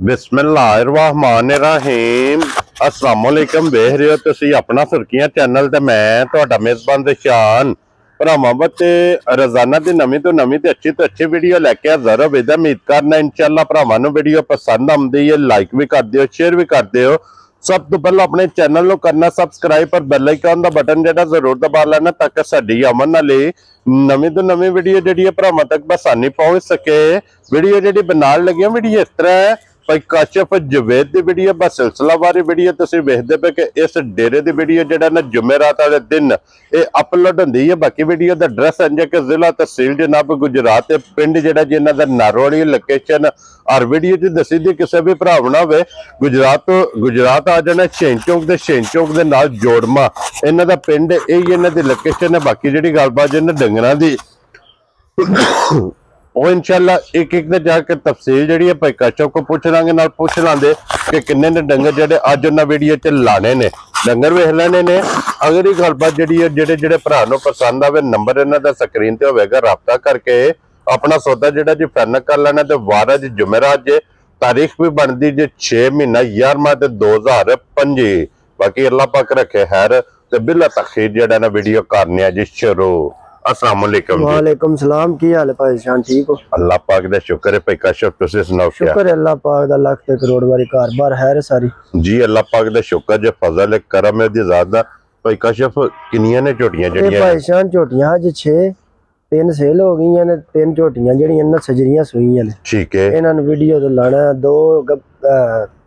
बिस्मिल्लाहिर्रहमानिर्रहीम अस्सलाम वालेकुम। देख रहे हो तुसी अपना सुर्खियां चैनल ते मैं तुहाडा मेजबान दशान भरावां बच्चे रोजाना दी नवीं तो अच्छी वीडियो लैके हाज़र होवे दा उम्मीद करना इंशाअल्लाह भरावां नूं वीडियो पसंद आउंदी है। लाइक भी कर दिओ, शेयर भी कर दिओ। सब तो पहले अपने चैनल को करना सबसक्राइब और बेल आइकन का बटन जो जरूर दबा लेना ताकि साडी अमन वाली नवीं तो नवीं वीडियो जी भरावां तक बसानी पहुंच सके। वीडियो जी बनाने लगी वीडियो इस तरह है भाई काशिफ जवेद की वीडियो बस सिलसिलावारी वीडियो तुसीं वेखदे पे कि इस डेरे की वीडियो जो ना जुमेरात वाले दिन ये अपलोड होंदी है। बाकी वीडियो का एड्रैस है कि जिला तहसील जनाब गुजरात पिंड जो जिन्हों का नारोली लोकेशन और वीडियो च दसी दी किसी भी भरा हो गुजरात आ जाना छेन चौक के नाल जोड़मा इन्हों का पिंड यही इन्हों की लोकेशन है। बाकी जी गलबात इन्होंने डंगरां की वो इंशाअल्लाह एक एक जाकर तफसील जी है भाई काशिफ को पूछ लांगे नाल पूछ लांगे कि किन्ने ने डंगर जेडे अज उन्हें वीडियो च लाने ने डंगर वेख लेने ने। अगर ये गलबात जी जेडे भरा पसंद आवे नंबर इन्हों का स्क्रीन पर होगा राबता करके अपना सौदा जोड़ा जी फाइनल कर लेना। तो वार अज जुमेरात जे तारीख भी बनती जे 6 महीना 11वां 2025। बाकी अल्लाह पाक रखे खैर ते बिला तखीर जेड़ा ना वीडियो करने जी शुरू। अस्सलाम वालेकुम। वालेकुम सलाम। की हाल है भाई जान? ठीक हो? अल्लाह पाक दा शुक्र है भाई काशिफ तुसी सुनाओ क्या? शुक्र है अल्लाह पाक दा लाख ते करोड़ बारी कार-बार है सारी जी। अल्लाह पाक दा शुक्र जे फजल है करम है दी ज़ात दा। भाई काशिफ किनियां ने झोटियां जड़ियां? भाई जान झोटियां अज 6 3 सेल हो गई ने। 3 झोटियां जड़ियां ना सजरियां सुईयां ने। ठीक है। इन्हां नु वीडियो तो लाना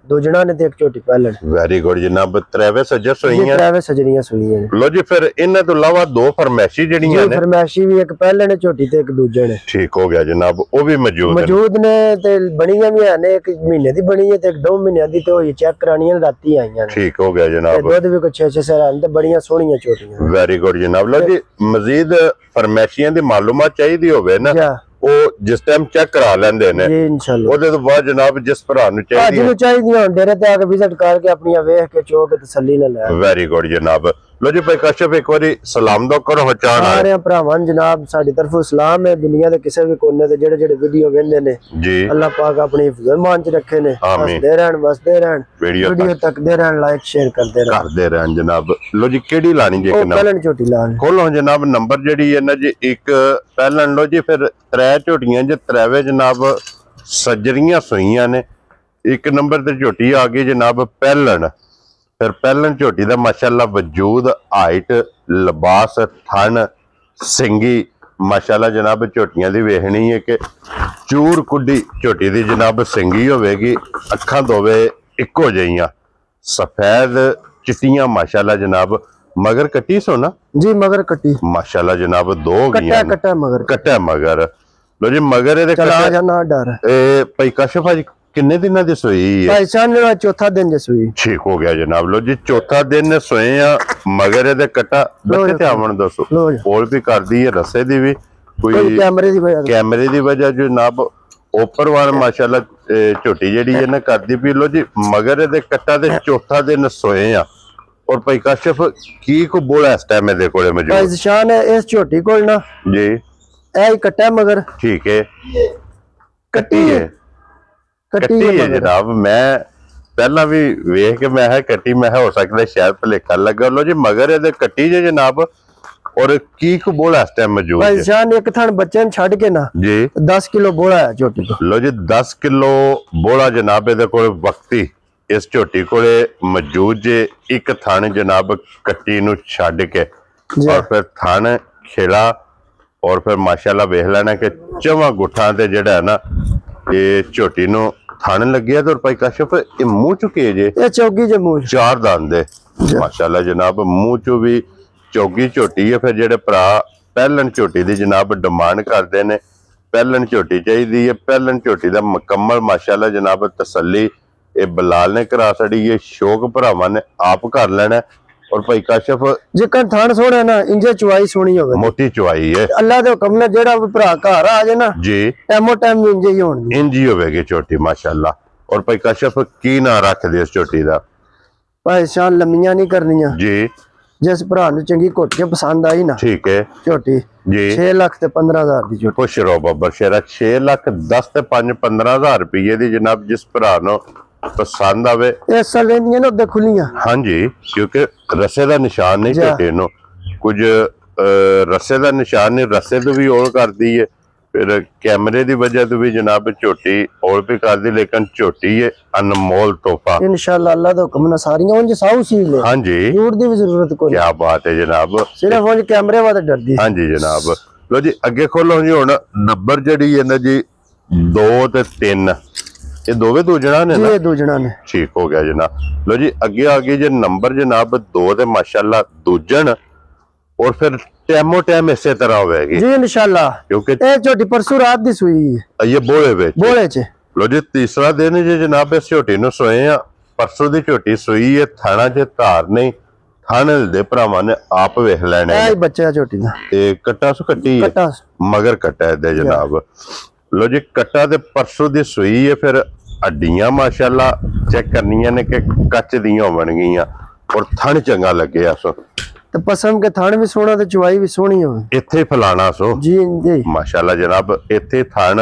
दो जना ने ते एक झोटी पहलन। वेरी गुड जनाब। त्रैवे सजर सुईयां? त्रैवे सजरियां सुईयां ने। लो जी फिर इन्हां तो अलावा 2 फरमैशी जड़ियां ने? फरमैशी भी एक पहले ने झोटी ते एक दूजे ने। ठीक हो गया जनाब। वो भी मौजूद ने ते बणियां भी है ने। 1 महीने दी बणी है ते 2 महीने दी तो चेक करानी है राती आईयां ने। ठीक हो गया जनाब। दूध भी कुछ 6-6 सर ते बड़ियां सोहणियां झोटियां। वेरी गुड जनाब। लो जी मजीद फरमैशियां दी मालूमात चाहिदी होवे ना वो जिस टाइम चेक करा लेंदे ने जी इंशाअल्लाह। ओदे तो बाद जनाब जिस भरा नु चाहिदी डेरे ते आके विजिट करके अपनी वेख के चो के तसल्ली ना ले। वेरी गुड जनाब। लो जी भाई काशिफ एक बारी सलाम दो करो हचान सारे भरावां जनाब साडी तरफों सलाम है। दुनिया दे किसी भी कोने ते जेड़े वीडियो वेंदे ने जी अल्लाह पाक अपनी हिफ्ज़ मान च रखे ने। हंसदे रहन बसदे रहन वीडियो तकदे रहन लाइक शेयर करदे रहन जनाब। लो जी केड़ी लानी जी? एक पहलन झोटी लानी खोलो जनाब। नंबर जेड़ी है ना जी एक पहलन लो जी फिर 3 झोटियां जे त्रैवे जनाब सजरियां सुईयां ने। एक नंबर ते झोटी आ गई जनाब पहलन। फिर पहलन झोटी दा माशाअल्लाह वजूद हाइट लिबास थन सिंगी माशाअल्लाह जनाब झोटियां दी वेखनी है कि चूर कुड्डी झोटी दी जनाब सिंगी होवेगी। अखां दोवे इक्को जइयां सफेद चिट्टियां माशाअल्लाह जनाब। मगर कट्टी सोना जी? मगर कट्टी माशाअल्लाह जनाब 2 हो गई। कट्टा मगर। लो जी मगर ए चला जा ना डर ए भाई काशिफ आज किन्ने दिन दी सोई है? भाई जान चौथा दिन जे सोई। ठीक हो गया जनाब। लो जी चौथा दिन सोए आ मगर ए कट्टा बच्चे आवन दसो पोल भी कर दी है रस्से दी भी कोई कैमरे दी वजह जनाब ऊपर वाल माशाअल्लाह झोटी जेड़ी है ना कर दी भी। लो जी मगर ए कट्टा ते चौथा दिन सोए आ और भाई काशिफ की को बोला इस टाइम दे कोले मौजूद? भाई निशान है इस झोटी कोल ना जी ए कट्टा मगर। ठीक है कट्टी है कट्टी है जनाब। मैं पहला भी वेख के मैं कट्टी मैं हो सकता शायद भलेखा लगा। लो जी मगर ए कट्टी जे जनाब और की को बोला इस टाइम मौजूद? भाई जान एक थन बच्चे छड़ के ना जी 10 किलो बोला है झोटी को। लो जी 10 किलो बोला जनाब ए कोले वक्ती इस झोटी कोले मौजूद जे। एक थन जनाब कट्टी नु छड़ के और फिर थन खिला और फिर माशाअल्लाह वेख लेना कि चवा गुठा ते जेड़ा ना ये झोटी नु थान लगे तो भाई काशिफ ये मुंह चुके जे ये चौगी जे मुंह 4 दांत दे माशाअल्लाह जनाब मुंह चो भी चौगी झोटी है। फिर जेडे भरा पहलन झोटी दी जनाब डिमांड करते ने पहलन झोटी चाहिए है। पहलन झोटी दा मुकम्मल माशाअल्लाह जनाब तसल्ली ये बलाल ने करा छड़ी है। शौक भरावां ने आप कर लेना और भाई काशिफ जिकन थान सोना ना इंजे चुवाई सोनी होवे मोटी चुवाई है। अल्लाह दे हुक्म ने जेड़ा भरा घर आ जाए ना जी टाइमो टाइम इंजे ही होनी इंजी होवेगी झोटी माशाअल्लाह। और भाई काशिफ की ना रख दे इस झोटी दा? भाई शान लम्मियां नहीं करनियां जी ਜਿਸ ਭਰਾ ਨੂੰ ਚੰਗੀ ਘੁੱਟ ਕੇ ਪਸੰਦ ਆਈ ਨਾ, ਠੀਕ ਹੈ ਝੋਟੀ ਜੀ, 6 ਲੱਖ ਤੇ 15,000 ਦੀ ਝੋਟੀ। ਖੁਸ਼ ਰਹੋ ਬਾਬਾ ਸ਼ੇਰਾ। 6 ਲੱਖ 10 ਤੇ 5 15,000 ਰੁਪਏ ਦੀ ਜਨਾਬ, ਜਿਸ ਭਰਾ ਨੂੰ ਪਸੰਦ ਆਵੇ। ਇਹ ਅਸਲ ਲੈਂਦੀਆਂ ਨੇ ਉਹਦੇ ਖੁੱਲੀਆਂ, ਹਾਂਜੀ, ਕਿਉਂਕਿ ਰਸੇ ਦਾ ਨਿਸ਼ਾਨ ਨਹੀਂ ਝੋਟੀ ਨੂੰ, ਕੁਝ ਰਸੇ ਦਾ ਨਿਸ਼ਾਨ ਨਹੀਂ, ਰਸੇ ਤੋਂ ਵੀ ਔਲ ਕਰਦੀ ਹੈ, ਫਿਰ ਕੈਮਰੇ ਦੀ ਵਜ੍ਹਾ ਤੋਂ ਵੀ ਜਨਾਬ ਝੋਟੀ ਔਲ ਵੀ ਕਰਦੀ, ਲੇਕਿਨ ਝੋਟੀ ਹੈ ਅਨਮੋਲ ਤੋਹਫਾ ਇਨਸ਼ਾਅੱਲਾ ਅੱਲਾ ਦਾ ਹੁਕਮ ਨਾਲ ਸਾਰੀਆਂ ਉਂਝ ਸਾਊ ਸੀ ਲੈ। ਹਾਂਜੀ, ਝੂਠ ਦੀ ਵੀ ਜ਼ਰੂਰਤ ਕੋਈ ਕੀ ਬਾਤ ਹੈ ਜਨਾਬ, ਸਿਰਫ ਉਂਝ ਕੈਮਰੇ ਵਾਲੇ ਡਰਦੀ। ਹਾਂਜੀ ਜਨਾਬ, ਲੋ ਜੀ ਅੱਗੇ ਖੋਲੋ ਜੀ। ਹੁਣ ਨੰਬਰ ਜਿਹੜੀ ਹੈ ਨਾ ਜੀ 2 ਤੇ 3, ਇਹ ਦੋਵੇਂ ਦੂਜਣਾ ਨੇ ਨਾ? ਇਹ ਦੂਜਣਾ ਨੇ। ਠੀਕ ਹੋ ਗਿਆ ਜਨਾਬ। ਲੋ ਜੀ ਅੱਗੇ ਆ ਗਈ ਜੇ ਨੰਬਰ ਜਨਾਬ 2 ਤੇ ਮਾਸ਼ਾਅੱਲਾ ਦੂਜਣ, और फिर टैमो टैम इसे तरह होगी जी इंशाल्लाह, क्योंकि ये झोटी परसों रात दी सुई है। ये बोले बोले च लो जी तीसरा दिन जी जनाब इस झोटी नु सोए आ, परसों दी झोटी सोई है, थाना च धार नहीं, थाने दे भरावां ने आप वेख लेने है बच्चा झोटी दा ते कट्टा सु कट्टी है, कट्टा मगर कट्टा है दे जनाब। लो जी कट्टा ते परसों दी सोई है, फिर हड्डियां माशाल्लाह चेक करनियां ने कि कच दियां बन गईयां, और थन चंगा लगे सो ਤੇ ਪਸਮ ਕੇ ਥਣ ਵੀ ਸੋਹਣਾ ਤੇ ਚਵਾਈ ਵੀ ਸੋਹਣੀ ਹੋਵੇ, ਇੱਥੇ ਫਲਾਣਾ ਸੋ ਜੀ ਜੀ ਮਾਸ਼ਾਅੱਲਾ ਜਨਾਬ। ਇੱਥੇ ਥਣ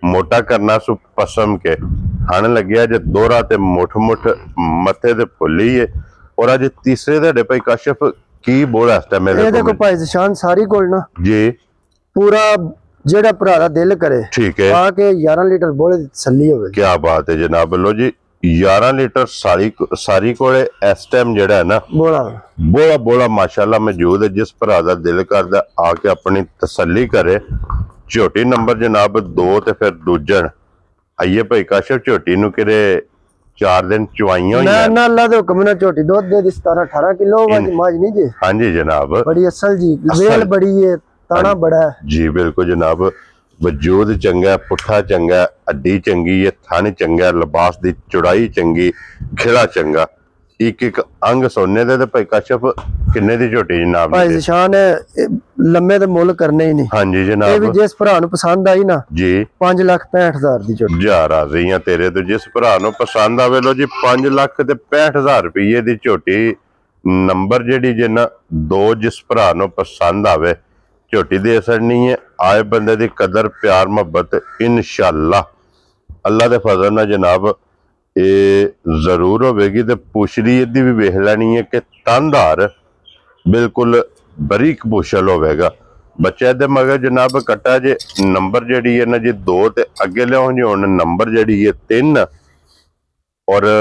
ਮੋਟਾ ਕਰਨਾ ਸੋ ਪਸਮ ਕੇ ਥਣ ਲੱਗਿਆ ਜੇ ਦੋਹਰਾ ਤੇ ਮੁੱਠ ਮੁੱਠ ਮੱਥੇ ਤੇ ਫੁੱਲੀ ਏ। ਔਰ ਅੱਜ ਤੀਸਰੇ ਤੁਹਾਡੇ ਭਾਈ ਕਾਸ਼ਫ ਕੀ ਬੋਲ ਇਸ ਟਾਈਮ ਇਹ ਦੇਖੋ ਭਾਈ ਜ਼ਸ਼ਾਨ ਸਾਰੀ ਕੋਲ ਨਾ ਜੀ ਪੂਰਾ ਜਿਹੜਾ ਭਰਾ ਦਾ ਦਿਲ ਕਰੇ, ਠੀਕ ਹੈ, ਆ ਕੇ 11 ਲੀਟਰ ਬੋਲੇ ਦੀ ਤਸੱਲੀ ਹੋਵੇ। ਕੀ ਬਾਤ ਹੈ ਜਨਾਬ। ਲੋ ਜੀ 11 ਲੀਟਰ ਸਾਰੀ ਕੋਲੇ ਇਸ ਟਾਈਮ ਜਿਹੜਾ ਹੈ ਨਾ ਬੋਲਾ ਮਾਸ਼ਾਅੱਲਾ ਮੌਜੂਦ ਹੈ। ਜਿਸ ਭਰਾ ਦਾ ਦਿਲ ਕਰਦਾ ਆ ਕੇ ਆਪਣੀ ਤਸੱਲੀ ਕਰੇ। ਝੋਟੀ ਨੰਬਰ ਜਨਾਬ 2 ਤੇ ਫਿਰ ਦੂਜਣ ਆਈਏ ਭਾਈ ਕਾਸ਼ਫ। ਝੋਟੀ ਨੂੰ ਕਿਰੇ 4 ਦਿਨ ਚਵਾਈਆਂ ਹੋਈਆਂ ਨਾ ਅੱਲਾ ਦੇ ਹੁਕਮ ਨਾਲ ਝੋਟੀ ਦੁੱਧ ਦੇ 17 18 ਕਿਲੋ ਮਾਝ ਨਹੀਂ ਜੀ। ਹਾਂਜੀ ਜਨਾਬ, ਬੜੀ ਅਸਲ ਜੀ, ਵੇਲ ਬੜੀ ਹੈ, ਤਾਣਾ ਬੜਾ ਹੈ ਜੀ। ਬਿਲਕੁਲ ਜਨਾਬ, ਵਜੂਦ ਚੰਗਾ, ਪੁੱਠਾ ਚੰਗਾ, ਅੱਡੀ ਚੰਗੀ ਹੈ, ਥਣ ਚੰਗਾ, ਲਿਬਾਸ ਦੀ ਚੌੜਾਈ ਚੰਗੀ, ਖਿਲਾ ਚੰਗਾ, ਇੱਕ ਇੱਕ ਅੰਗ ਸੋਨੇ ਦੇ। ਤੇ ਭਾਈ ਕਾਸ਼ਫ ਕਿੰਨੇ ਦੀ ਝੋਟੀ ਜਨਾਬ? ਭਾਈ ਜ਼ਸ਼ਾਨ ਲੰਮੇ ਤੇ ਮੁੱਲ ਕਰਨੇ ਹੀ ਨਹੀਂ। ਹਾਂਜੀ ਜਨਾਬ, ਇਹ ਵੀ ਜਿਸ ਭਰਾ ਨੂੰ ਪਸੰਦ ਆਈ ਨਾ ਜੀ 5,65,000 ਦੀ ਝੋਟੀ। ਜਾ ਰਾਜ਼ੀ ਆ ਤੇਰੇ ਤੋਂ, ਜਿਸ ਭਰਾ ਨੂੰ ਪਸੰਦ ਆਵੇ। ਲੋ ਜੀ 5,65,000 ਰੁਪਏ ਦੀ ਝੋਟੀ ਨੰਬਰ ਜਿਹੜੀ ਜੇ ਨਾ 2, ਜਿਸ ਭਰਾ ਨੂੰ ਪਸੰਦ ਆਵੇ। ਝੋਟੀ ਦੀ ਅਸਰ ਨਹੀਂ ਹੈ, ਆਏ ਬੰਦੇ ਦੀ ਕਦਰ ਪਿਆਰ ਮੁਹੱਬਤ ਇਨਸ਼ਾਅੱਲਾ ਅੱਲਾ ਦੇ ਫਜ਼ਲ ਨਾਲ ਜਨਾਬ ਇਹ ਜ਼ਰੂਰ ਹੋਵੇਗੀ। ਤੇ ਪੁੱਛਦੀ ਇਹਦੀ ਵੀ ਵੇਖ ਲੈਣੀ ਹੈ ਕਿ ਤੰਦਾਰ ਬਿਲਕੁਲ ਬਰੀਕ ਪੁੱਛਲ ਹੋਵੇਗਾ। ਬੱਚੇ ਦੇ ਮਗਰ ਜਨਾਬ ਕੱਟਾ ਜੇ ਨੰਬਰ ਜਿਹੜੀ ਹੈ ਨਾ ਜੀ 2 ਤੇ ਅੱਗੇ ਲਿਆਉਣ ਜੀ ਹੁਣ ਨੰਬਰ ਜਿਹੜੀ ਹੈ 3, ਔਰ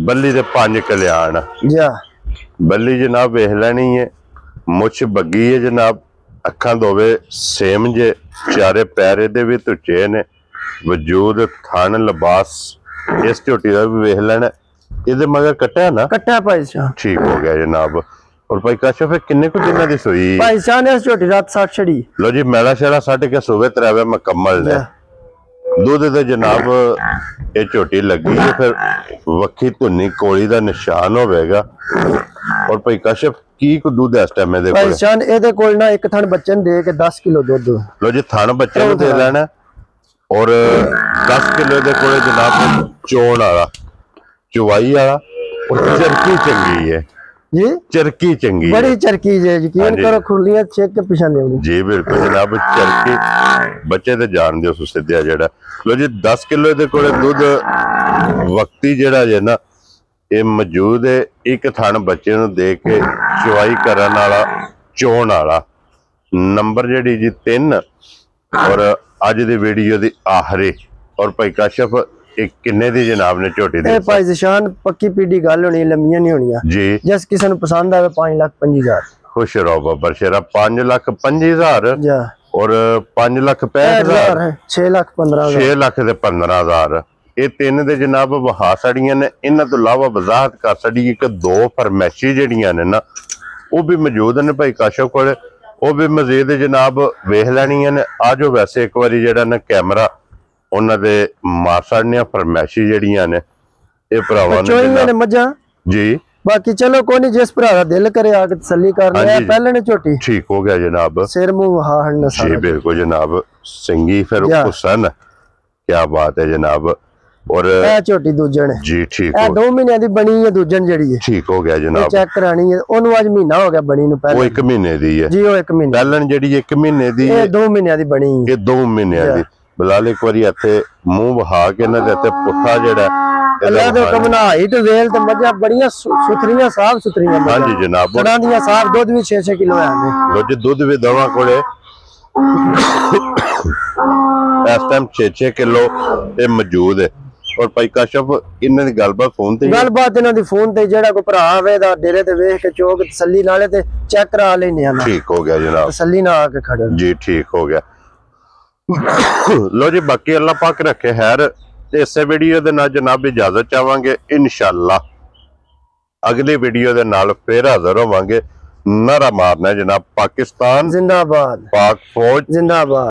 ਬੱਲੀ ਦੇ 5 ਕਲਿਆਣ ਜਾ ਬੱਲੀ ਜਨਾਬ ਵੇਖ ਲੈਣੀ ਹੈ। ਮੁੱਛ ਬੱਗੀ ਹੈ ਜਨਾਬ, ਅੱਖਾਂ ਦੋਵੇਂ ਸੇਮ ਜੇ, ਚਾਰੇ ਪੈਰ ਇਹਦੇ ਵੀ ਧੁੱਚੇ ਨੇ, ਵਜੂਦ ਥਣ ਲਿਬਾਸ ਇਸ ਝੋਟੀ ਦਾ ਵੀ ਵੇਖ ਲੈਣਾ। ਇਹਦੇ ਮਗਰ ਕੱਟਿਆ ਨਾ? ਕੱਟਿਆ ਭਾਈ ਸਾਹਿਬ। ਠੀਕ ਹੋ ਗਿਆ ਜਨਾਬ। ਔਰ ਭਾਈ ਕਾਸ਼ਫ ਕਿੰਨੇ ਕੁ ਦਿਨਾਂ ਦੀ ਸੋਈ? ਭਾਈ ਸਾਹਿਬ ਨੇ ਝੋਟੀ ਰਾਤ 60 ਛੜੀ। ਲੋ ਜੀ ਮੈਲਾ ਸ਼ੇਰਾ 60 ਕੇ ਸੂਬੇ ਤਰਾਵੇ ਮੁਕੰਮਲ ਨੇ। ਦੁੱਧ ਦੇ ਜਨਾਬ ਇਹ ਝੋਟੀ ਲੱਗੀ ਹੈ, ਫਿਰ ਵੱਖੀ ਧੁੰਨੀ ਕੋਲੀ ਦਾ ਨਿਸ਼ਾਨ ਹੋਵੇਗਾ। ਔਰ ਭਾਈ ਕਾਸ਼ਫ ਕੀ ਕੋ ਦੁੱਧ ਇਸ ਟਾਈਮ ਇਹਦੇ ਕੋਲ? ਭਾਈ ਜਾਨ ਇਹਦੇ ਕੋਲ ਨਾ ਇੱਕ ਥਣ ਬੱਚੇ ਨੂੰ ਦੇ ਕੇ 10 ਕਿਲੋ ਦੁੱਧ। ਲੋ ਜੀ ਥਣ ਬੱਚੇ ਨੂੰ ਦੇ ਲੈਣਾ, ਔਰ 10 ਕਿਲੋ ਦੇ ਕੋਲੇ ਜਨਾਬ ਚੋਣ ਵਾਲਾ, ਚੁਵਾਈ ਵਾਲਾ, ਔਰ ਚਰਕੀ ਚੰਗੀ ਹੈ ਜੀ, ਚਰਕੀ ਚੰਗੀ, ਬੜੀ ਚਰਕੀ ਜੇ, ਯਕੀਨ ਕਰੋ ਖੁਰਲੀਆਂ ਚੈੱਕ ਕੇ ਪਿਛਾ ਲਿਆਉਣੀ ਜੀ। ਬਿਲਕੁਲ ਜਨਾਬ, ਚਰਕੀ ਬੱਚੇ ਤੇ ਜਾਣ ਦਿਓ ਸੁਸਿੱਧਿਆ ਜਿਹੜਾ। ਲੋ ਜੀ 10 ਕਿਲੋ ਦੇ ਕੋਲੇ ਦੁੱਧ ਵਕਤੀ ਜਿਹੜਾ ਜੇ ਨਾ ਇਹ ਮੌਜੂਦ ਹੈ। ਇੱਕ ਥਣ ਬੱਚੇ ਨੂੰ ਦੇ ਕੇ ਚਵਾਈ ਕਰਨ ਵਾਲਾ, ਚੋਣ ਵਾਲਾ ਨੰਬਰ ਜਿਹੜੀ ਜੀ 3, ਔਰ ਅੱਜ ਦੀ ਵੀਡੀਓ ਦੀ ਆਖਰੀ। ਔਰ ਭਾਈ ਕਾਸ਼ਫ ਇਹ ਕਿੰਨੇ ਦੀ ਜਨਾਬ ਨੇ ਝੋਟੀ ਦੀ? ਭਾਈ ਜ਼ਸ਼ਾਨ ਪੱਕੀ ਪੀੜੀ ਗੱਲ ਹੋਣੀ, ਲੰਮੀਆਂ ਨਹੀਂ ਹੋਣੀਆਂ ਜੀ। ਜਿਸ ਕਿਸੇ ਨੂੰ ਪਸੰਦ ਆਵੇ 5,65,000। ਖੁਸ਼ ਰਹੋ ਬਾਬਾ ਸ਼ੇਰਾ। 5,65,000 ਔਰ 5,65,000, 6,15,000, 6,15,000 ਇਹ ਤਿੰਨ ਦੇ ਜਨਾਬ ਵਹਾ ਸੜੀਆਂ ਨੇ। ਇਹਨਾਂ ਤੋਂ ਇਲਾਵਾ ਵਜ਼ਾਹਤ ਕਰ ਸੜੀ ਕਿ 2 ਫਰਮੈਸ਼ੀ ਜਿਹੜੀਆਂ ਨੇ ਨਾ ਉਹ ਵੀ ਮੌਜੂਦ ਨੇ ਭਾਈ ਕਾਸ਼ਫ ਕੋਲ, ਉਹ ਵੀ ਮਜ਼ੀਦ ਜਨਾਬ ਵੇਖ ਲੈਣੀਆਂ ਨੇ। ਆਜੋ ਵੈਸੇ ਇੱਕ ਵਾਰੀ ਜਿਹੜਾ ਨਾ ਕੈਮਰਾ ਉਹਨਾਂ ਦੇ ਮਾਰ ਸੜਨੀਆਂ ਫਰਮੈਸ਼ੀ ਜਿਹੜੀਆਂ ਨੇ ਇਹ ਭਰਾਵਾਂ ਨੇ ਮੱਝਾਂ ਜੀ। ਬਾਕੀ ਚਲੋ ਕੋਈ ਨਹੀਂ, ਜਿਸ ਭਰਾ ਦਾ ਦਿਲ ਕਰੇ ਆ ਕੇ ਤਸੱਲੀ ਕਰ ਲਿਆ। ਪਹਿਲੇ ਨੇ ਝੋਟੀ ਠੀਕ ਹੋ ਗਿਆ ਜਨਾਬ, ਸਿਰ ਮੂੰਹ ਹਾਹਣ ਨਾ ਜੀ। ਬਿਲਕੁਲ ਜਨਾਬ, ਸਿੰਗੀ ਫਿਰ ਹੁਸਨ, क्या बात है जनाब। और झोटी दूजन है जी ठीक है 2 महीने दी बनी है दूजन जड़ी है ठीक हो गया जनाब चेक करानी है ओनू आज महीना हो गया बनी नु पहले वो 1 महीने दी है जी वो 1 महीने पहलन जड़ी 1 महीने दी ये 2 महीने दी बनी है ये 2 महीने दी बिलाल एक बारी इथे मुंह बहा के ना ते पुठा जेड़ा अल्लाह तो कमना हाइट वेल ते मजा बढ़िया सुथरियां साफ सुथरियां हां जी जनाब सड़ा दियां साफ दूध भी 6-6 किलो है लो जी दूध भी दवा कोले इस टाइम 6-6 किलो ये मौजूद है और भाई काशफ इन्हां दी गलबात फोन इन्हां दी फोन ते जेड़ा कोई भरा आवे दा डेरे ते वेख के चौक तसल्ली नाले ते चेक करा लेने आ ठीक हो गया जनाब तसल्ली ना आके खड़े जी ठीक हो गया लो जी बाकी अल्लाह पाक रखे खैर ते इस वीडियो दे नाल जनाब इजाजत चाहांगे इंशाअल्लाह अगली वीडियो दे नाल फिर हाजिर होवांगे नारा मारना जनाब पाकिस्तान जिंदाबाद पाक फौज जिंदाबाद।